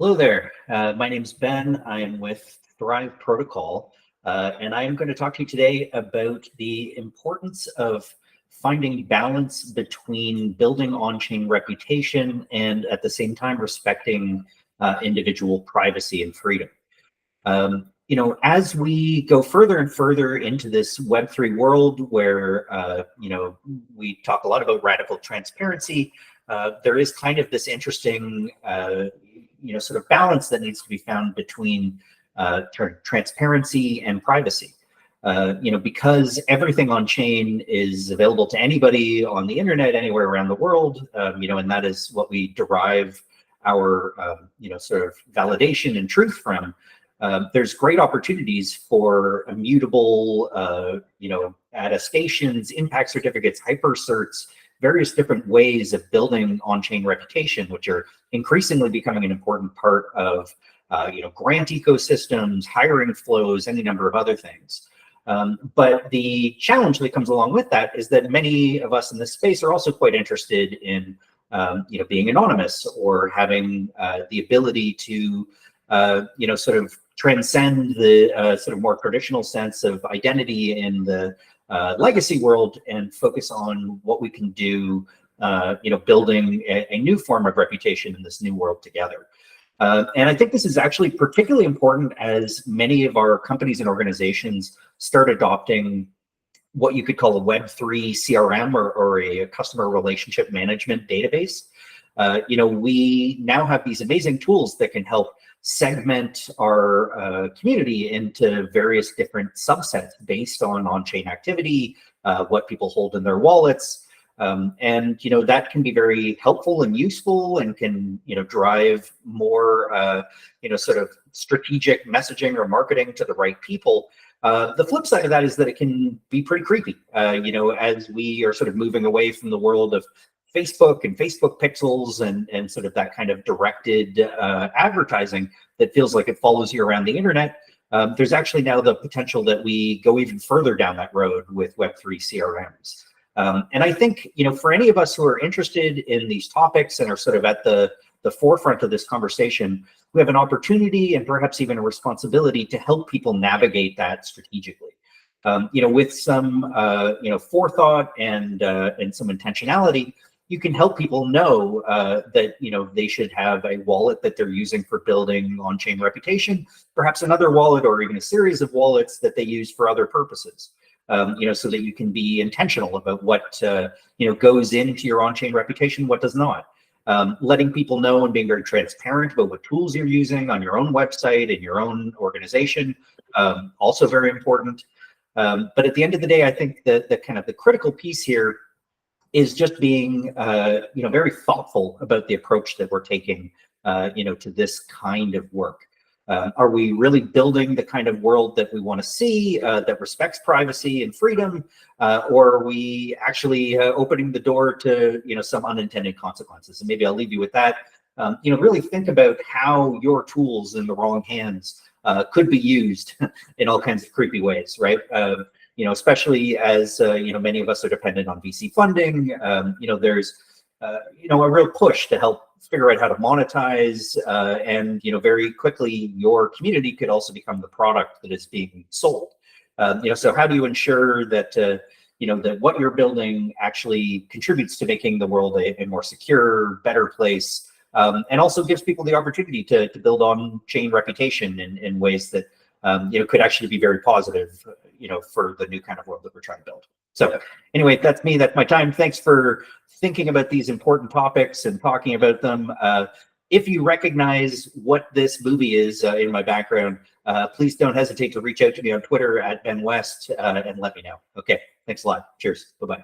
Hello there. My name's Ben. I am with Thrive Protocol, and I am going to talk to you today about the importance of finding balance between building on-chain reputation and at the same time respecting individual privacy and freedom. As we go further and further into this Web3 world where, we talk a lot about radical transparency, there is kind of this interesting, sort of balance that needs to be found between transparency and privacy. Because everything on chain is available to anybody on the internet, anywhere around the world, and that is what we derive our, sort of validation and truth from. There's great opportunities for immutable, attestations, impact certificates, hypercerts, various different ways of building on-chain reputation, which are increasingly becoming an important part of, grant ecosystems, hiring flows, any number of other things. But the challenge that comes along with that is that many of us in this space are also quite interested in, being anonymous or having the ability to, sort of transcend the sort of more traditional sense of identity in the legacy world and focus on what we can do, building a new form of reputation in this new world together. And I think this is actually particularly important as many of our companies and organizations start adopting what you could call a Web3 CRM or a customer relationship management database. We now have these amazing tools that can help segment our community into various different subsets based on-chain activity, what people hold in their wallets. And that can be very helpful and useful and can, drive more, sort of strategic messaging or marketing to the right people. The flip side of that is that it can be pretty creepy, as we are sort of moving away from the world of Facebook and Facebook pixels and sort of that kind of directed advertising that feels like it follows you around the internet. There's actually now the potential that we go even further down that road with Web3 CRMs. And I think, for any of us who are interested in these topics and are sort of at the forefront of this conversation, we have an opportunity and perhaps even a responsibility to help people navigate that strategically. With some, forethought and some intentionality, you can help people know that, they should have a wallet that they're using for building on-chain reputation, perhaps another wallet or even a series of wallets that they use for other purposes. So that you can be intentional about what, goes into your on-chain reputation, what does not. Letting people know and being very transparent about what tools you're using on your own website and your own organization, also very important. But at the end of the day, I think that the kind of the critical piece here is just being, very thoughtful about the approach that we're taking, to this kind of work. Are we really building the kind of world that we want to see that respects privacy and freedom, or are we actually opening the door to some unintended consequences? And maybe I'll leave you with that. Really think about how your tools in the wrong hands could be used in all kinds of creepy ways, right? Especially as many of us are dependent on VC funding. There's a real push to help figure out how to monetize, and very quickly your community could also become the product that is being sold. So how do you ensure that that what you're building actually contributes to making the world a more secure, better place, and also gives people the opportunity to build on-chain reputation in ways that could actually be very positive, for the new kind of world that we're trying to build. So anyway, that's me, that's my time. Thanks for thinking about these important topics and talking about them. If you recognize what this movie is in my background, please don't hesitate to reach out to me on Twitter @BenWest and let me know. Okay, thanks a lot. Cheers. Bye-bye.